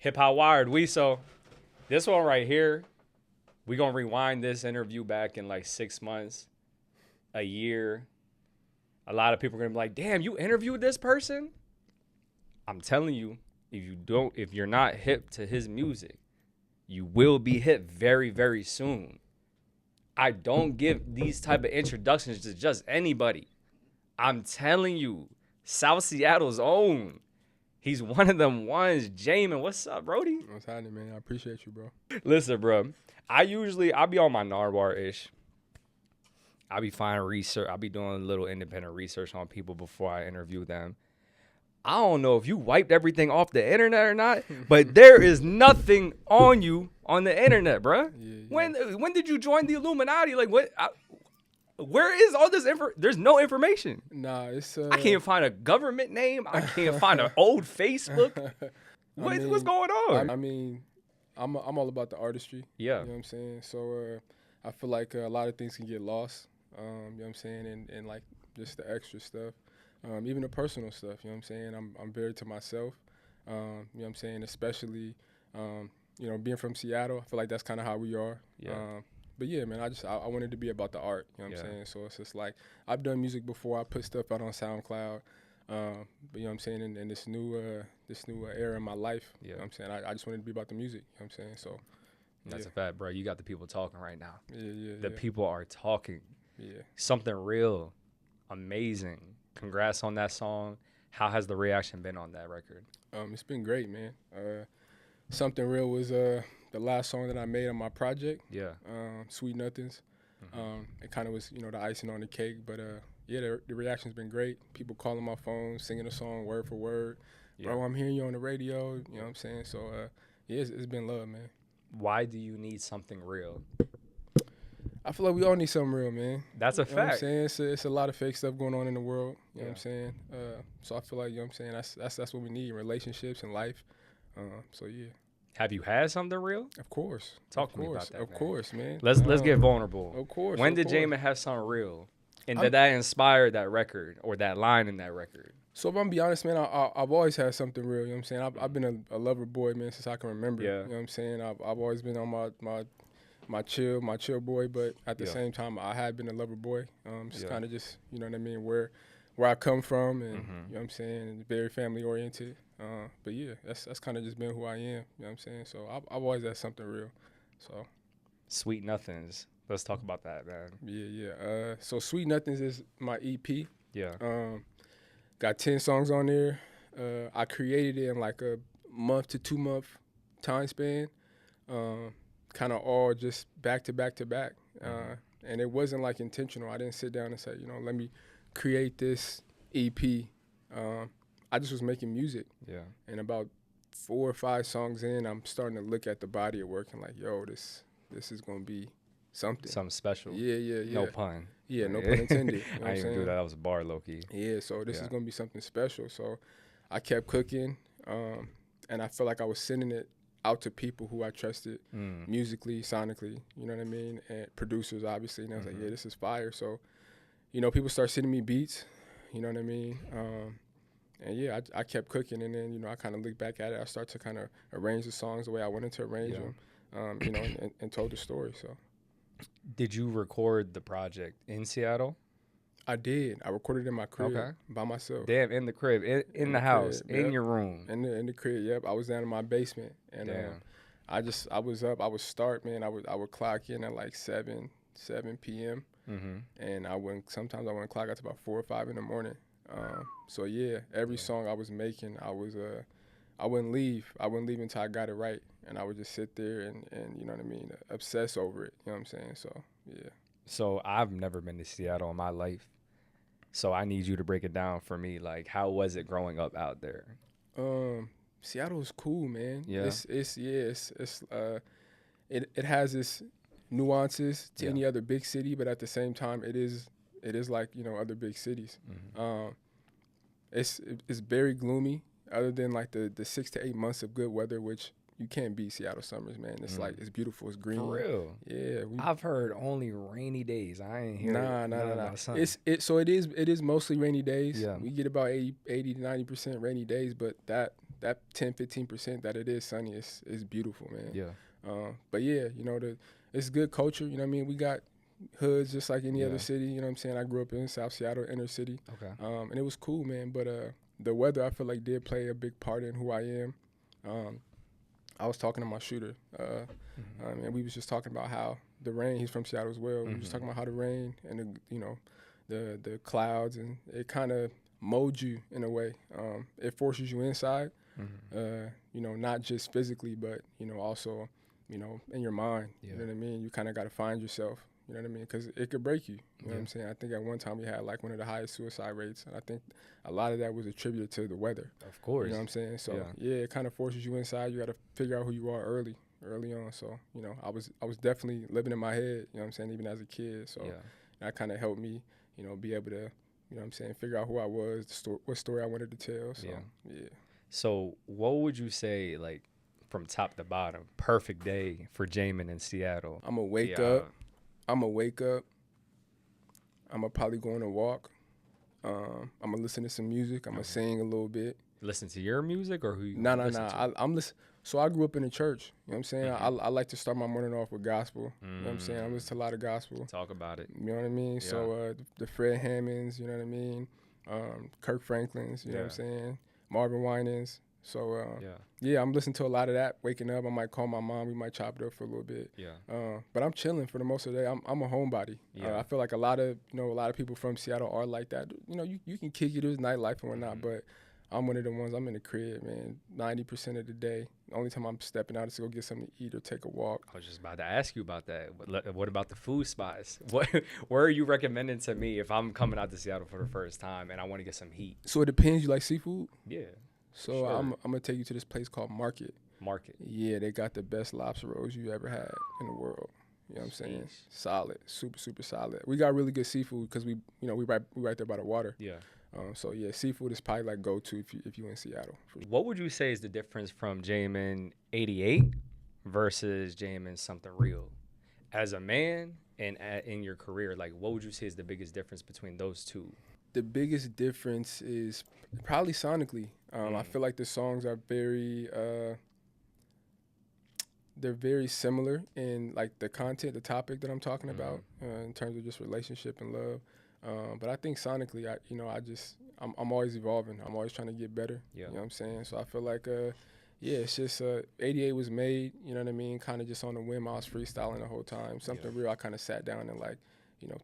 HIP-HOPWIRED. This one right here, we gonna rewind this interview back in like 6 months, a year. A lot of people are gonna be like, "Damn, you interviewed this person?" I'm telling you, if you're not hip to his music, you will be hip very, very soon. I don't give these type of introductions to just anybody. I'm telling you, South Seattle's own. He's one of them ones. Jaymin, what's up, Brody? What's happening, man? I appreciate you, bro. Listen, bro. I'll be on my Narwhal-ish. I'll be finding research. I'll be doing a little independent research on people before I interview them. I don't know if you wiped everything off the internet or not, but there is nothing on you on the internet, bro. Yeah. When did you join the Illuminati? Like, what? Where is all this info? There's no information. Nah, it's I can't find a government name. I can't find an old Facebook. What's going on? I mean, I'm all about the artistry. Yeah. You know what I'm saying? So I feel like a lot of things can get lost. You know what I'm saying? And like just the extra stuff. Even the personal stuff, you know what I'm saying? I'm very to myself, you know what I'm saying? Especially, being from Seattle, I feel like that's kind of how we are. Yeah. But yeah, man, I wanted to be about the art, you know what I'm saying? So it's just like, I've done music before. I put stuff out on SoundCloud, but you know what I'm saying? In this new era in my life, you know what I'm saying? I just wanted to be about the music, you know what I'm saying? So That's a fact, bro. You got the people talking right now. Yeah. The people are talking. Yeah. Something real, amazing. Congrats on that song. How has the reaction been on that record? It's been great, man. Something Real was the last song that I made on my project. Yeah. Sweet Nothings. It kind of was, the icing on the cake. But the reaction's been great. People calling my phone, singing the song word for word. Yeah. Bro, I'm hearing you on the radio. You know what I'm saying? So it's been love, man. Why do you need something real? I feel like we all need something real, man. That's a You know what I'm fact. saying? It's a lot of fake stuff going on in the world. You know what I'm saying? So I feel like, you know what I'm saying, that's what we need in relationships and life. So yeah. Have you had something real? Of course. Talk to me about that, Of man. course, man. Let's get vulnerable. Of course. When of did course. Jaymin have something real? And did that inspire that record or that line in that record? So if I'm gonna be honest, man, I've always had something real. You know what I'm saying? I've been a lover boy, man, since I can remember. Yeah. You know what I'm saying? I've always been on my chill boy, but at the same time, I had been a lover boy. Just kind of just, you know what I mean, where I come from, and you know what I'm saying, and very family oriented. But yeah, that's kind of just been who I am. You know what I'm saying? So I've always had something real. So Sweet Nothings. Let's talk about that, man. yeah. So Sweet Nothings is my EP. Yeah. Got 10 songs on there. I created it in like a month to 2 month time span. Kind of all just back to back to back. And it wasn't like intentional. I didn't sit down and say, let me create this EP. I just was making music. Yeah. And about 4 or 5 songs in, I'm starting to look at the body of work and like, yo, this is going to be something. Something special. Yeah. No pun. Yeah, no pun intended. You know what I I'm didn't even saying? do that. That was a bar, low-key. Yeah, so this is going to be something special. So I kept cooking, and I felt like I was sending it out to people who I trusted musically, sonically, you know what I mean, and producers, obviously. And I was like, yeah, this is fire. So, people start sending me beats, you know what I mean? And yeah, I kept cooking, and then, I kind of looked back at it. I started to kind of arrange the songs the way I wanted to arrange them, and told the story, so. Did you record the project in Seattle? I did. I recorded in my crib by myself. Damn, in the crib, in the house, crib, in your room. In the crib, yep. I was down in my basement, and I was up. I would start, man. I would clock in at like 7 p.m. And sometimes I wouldn't clock out to about 4 or 5 in the morning. So yeah, every song I was making, I wouldn't leave. I wouldn't leave until I got it right, and I would just sit there and you know what I mean, obsess over it. You know what I'm saying? So yeah. So I've never been to Seattle in my life. So I need you to break it down for me. Like, how was it growing up out there? Seattle is cool, man. Yeah. It has its nuances to any other big city, but at the same time, it is like, other big cities. It's very gloomy, other than like the 6 to 8 months of good weather, which you can't beat Seattle summers, man. It's like, it's beautiful, it's green. For real? Yeah. I've heard only rainy days. I ain't hear Nah. sun. It is mostly rainy days. Yeah. We get about 80 to 90% rainy days, but that 10-15% that it is sunny is beautiful, man. Yeah. But yeah, you know, it's good culture. You know what I mean? We got hoods just like any Yeah. other city. You know what I'm saying? I grew up in South Seattle, inner city. Okay. And it was cool, man. But the weather, I feel like, did play a big part in who I am. I was talking to my shooter, and we was just talking about how the rain. He's from Seattle as well. We was just talking about how the rain and the clouds, and it kind of molds you in a way. It forces you inside, not just physically, but also in your mind. Yeah. You know what I mean? You kind of got to find yourself. You know what I mean? Because it could break you. You know what I'm saying? I think at one time we had like one of the highest suicide rates, and I think a lot of that was attributed to the weather. Of course. You know what I'm saying? So yeah, it kind of forces you inside. You got to figure out who you are early on. So I was definitely living in my head. You know what I'm saying? Even as a kid. So that kind of helped me, be able to, you know what I'm saying, figure out who I was, what story I wanted to tell. So yeah. So what would you say, like, from top to bottom, perfect day for Jaymin in Seattle? I'm gonna wake up. I'm gonna probably go on a walk. I'm gonna listen to some music. I'm gonna sing a little bit. Listen to your music or who you No. listen to? I'm listening. So I grew up in the church. You know what I'm saying? I like to start my morning off with gospel. You know what I'm saying? I listen to a lot of gospel. Talk about it. You know what I mean? Yeah. So the Fred Hammonds, you know what I mean? Kirk Franklin's, you know what I'm saying? Marvin Winans. So yeah, I'm listening to a lot of that. Waking up, I might call my mom. We might chop it up for a little bit. Yeah. But I'm chilling for the most of the day. I'm a homebody. Yeah. I feel like a lot of people from Seattle are like that. You can kick it. There's nightlife and whatnot, but I'm one of the ones. I'm in the crib, man. 90% of the day. The only time I'm stepping out is to go get something to eat or take a walk. I was just about to ask you about that. What about the food spots? Where are you recommending to me if I'm coming out to Seattle for the first time and I want to get some heat? So it depends. You like seafood? Yeah. So sure. I'm gonna take you to this place called Market. Yeah, they got the best lobster rolls you ever had in the world. You know what I'm saying? Solid, super solid. We got really good seafood because we right there by the water. Yeah. So yeah, seafood is probably like go-to if you in Seattle. What would you say is the difference from Jaymin 88 versus Jaymin Something Real? As a man and in your career, like, what would you say is the biggest difference between those two? The biggest difference is probably sonically. I feel like the songs are they're very similar in like the content, the topic that I'm talking about in terms of just relationship and love. But I think sonically, I'm always evolving. I'm always trying to get better. Yeah. You know what I'm saying? So I feel like, it's just 88 was made, you know what I mean? Kind of just on a whim. I was freestyling the whole time. Something real, I kind of sat down and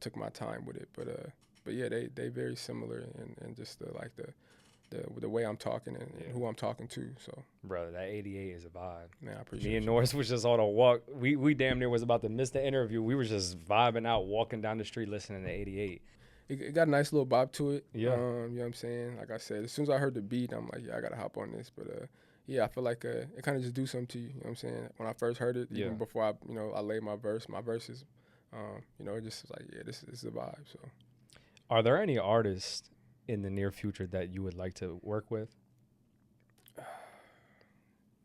took my time with it. But yeah, they very similar and just the way I'm talking and who I'm talking to. So, brother, that 88 is a vibe. Man, I appreciate it. Me and Norris was just on a walk. We damn near was about to miss the interview. We were just vibing out, walking down the street, listening to 88. It got a nice little bop to it. Yeah. You know what I'm saying? Like I said, as soon as I heard the beat, I'm like, yeah, I got to hop on this. But, yeah, I feel like it kind of just do something to you. You know what I'm saying? When I first heard it, even before I laid my verses, it just was like, yeah, this is a vibe. So, are there any artists in the near future that you would like to work with?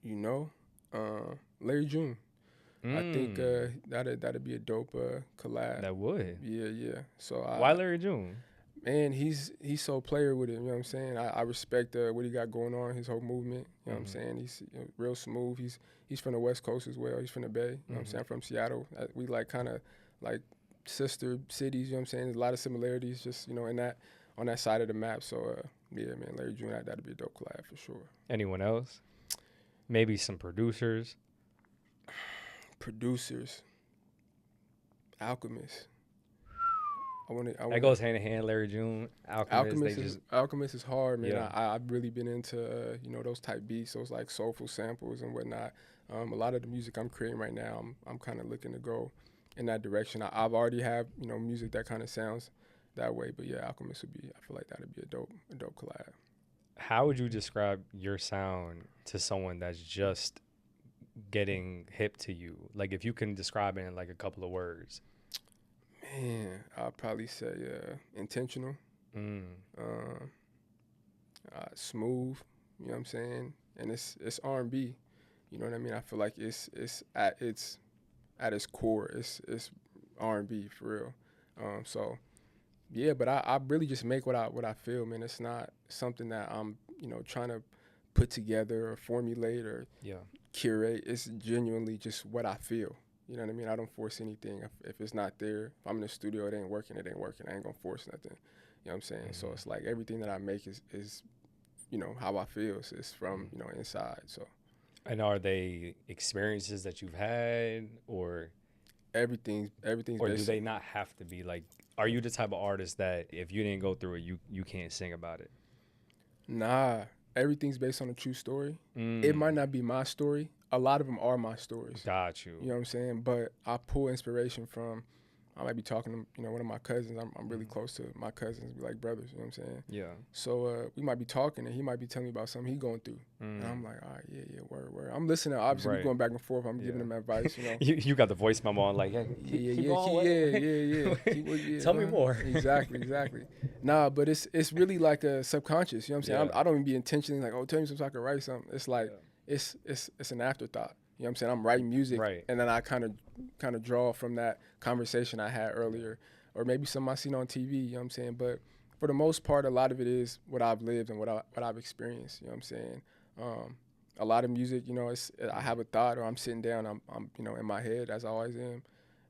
Larry June. I think that'd be a dope collab. That would. Yeah. So why Larry June? Man, he's so player with it. You know what I'm saying? I respect what he got going on, his whole movement. You know what I'm saying? He's real smooth. He's from the West Coast as well. He's from the Bay. You know what I'm saying? I'm from Seattle. We like kind of like sister cities. You know what I'm saying? There's a lot of similarities just in that on that side of the map. So yeah, man, Larry June, that'd be a dope collab for sure. Anyone else? Maybe some producers. Alchemist. That goes hand in hand. Larry June, Alchemist is hard, man. Yeah. I've really been into those type beats, those like soulful samples and whatnot. A lot of the music I'm creating right now, I'm kind of looking to go in that direction. I've already have music that kind of sounds that way, but yeah, Alchemist would be. I feel like that'd be a dope collab. How would you describe your sound to someone that's just getting hip to you? Like, if you can describe it in like a couple of words. Man, I'll probably say intentional, smooth. You know what I'm saying? And it's R&B. You know what I mean? I feel like it's at its core, it's R&B for real. So yeah, but I really just make what I feel, man. It's not something that I'm trying to put together or formulate or Yeah. curate. It's genuinely just what I feel. You know what I mean? I don't force anything. If it's not there, if I'm in the studio, it ain't working, it ain't working. I ain't gonna force nothing. You know what I'm saying? Mm-hmm. So it's like everything that I make is you know, how I feel. So it's from, you know, inside. So And are they experiences that you've had, or everything's do based. they not have to be like? Are you the type of artist that if you didn't go through it, you can't sing about it? Nah, everything's based on a true story. It might not be my story. A lot of them are my stories. Got you. You know what I'm saying? But I pull inspiration from, I might be talking to, you know, one of my cousins. I'm really close to my cousins, be like brothers, you know what I'm saying? Yeah. So we might be talking and he might be telling me about something he going through. And I'm like, all right, yeah, word. I'm listening. Obviously, we're going back and forth. I'm giving him advice, you know. You got the voice memo on, like, hey, keep going. Tell me more. Exactly. Nah, but it's really like a subconscious, you know what I'm saying? Yeah. I don't even be intentionally like, oh, tell me something so I can write something. It's like, it's an afterthought. You know what I'm saying? I'm writing music, Right. and then I kind of draw from that conversation I had earlier, or maybe something I seen on TV. You know what I'm saying? But for the most part, a lot of it is what I've lived and what I've experienced. You know what I'm saying? A lot of music, you know, I have a thought, or I'm sitting down, I'm you know, in my head, as I always am,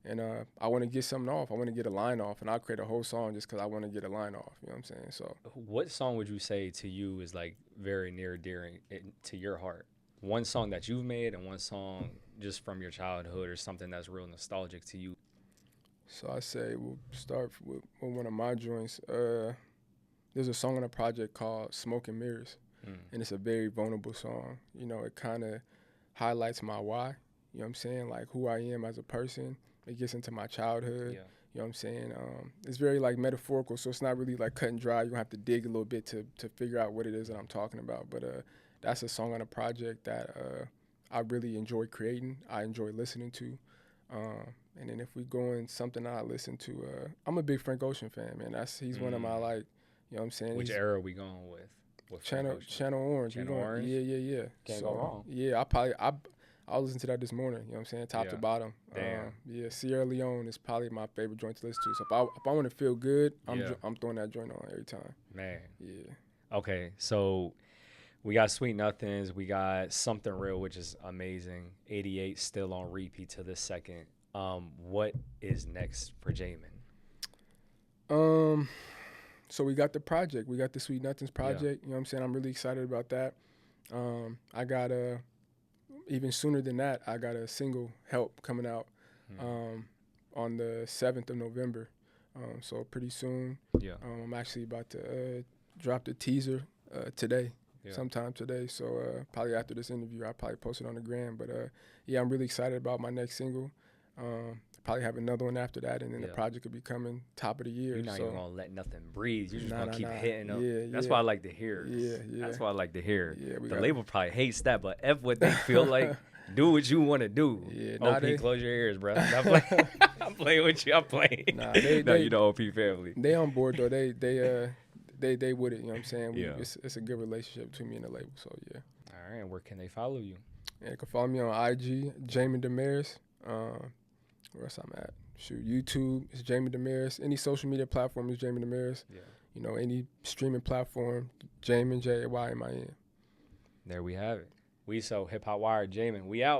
and I want to get something off. I want to get a line off, and I'll create a whole song just because I want to get a line off. You know what I'm saying? So, What song would you say to you is like very near dear to your heart? One song that you've made and one song just from your childhood or something that's real nostalgic to you. So I say we'll start with one of my joints. There's a song on a project called Smoke and Mirrors, and it's a very vulnerable song. You know, it kind of highlights my why. You know what I'm saying? Like who I am as a person. It gets into my childhood. Yeah. You know what I'm saying? It's very like metaphorical, so it's not really like cut and dry. You have to dig a little bit to figure out what it is that I'm talking about. But that's a song on a project that I really enjoy creating. I enjoy listening to. And then if we go in something I listen to, I'm a big Frank Ocean fan, man. He's one of my like, you know what I'm saying? Which era are we going with? Channel Orange. Channel Orange? Yeah. Can't go wrong. Yeah, I'll listen to that this morning, you know what I'm saying? Top to bottom. Damn. Yeah, Sierra Leone is probably my favorite joint to listen to. So if I want to feel good, I'm throwing that joint on every time. Man. Yeah. Okay, so we got Sweet Nothings. We got Something Real, which is amazing. 88 still on repeat to this second. What is next for Jaymin? So we got the project. We got the Sweet Nothings project. You know what I'm saying? I'm really excited about that. I got even sooner than that, I got a single, Help, coming out on the 7th of November. So pretty soon. Yeah. I'm actually about to drop the teaser today. Yeah. Sometime today. So probably after this interview, I'll probably post it on the gram. But yeah, I'm really excited about my next single. Probably have another one after that, and then the project will be coming top of the year. You're not even gonna let nothing breathe. You're just gonna keep hitting them. Yeah, that's what I like to hear. Yeah. That's what I like to hear. Yeah, the label probably hates that, but F what they feel like. Do what you want to do. Yeah, OP, close your ears, bro. I'm playing with you. I'm playing. Nah, you know OP family. They on board though. They with it. You know what I'm saying? Yeah. It's a good relationship between me and the label. So yeah. All right. Where can they follow you? Yeah, you can follow me on IG, Jaymin Damaris. Where else I'm at? Shoot, YouTube is Jaymin Damaris. Any social media platform is Jaymin Damaris. Yeah. You know, any streaming platform, Jaymin, Jaymin. There we have it. We so HIP-HOPWIRED, Jaymin. We out.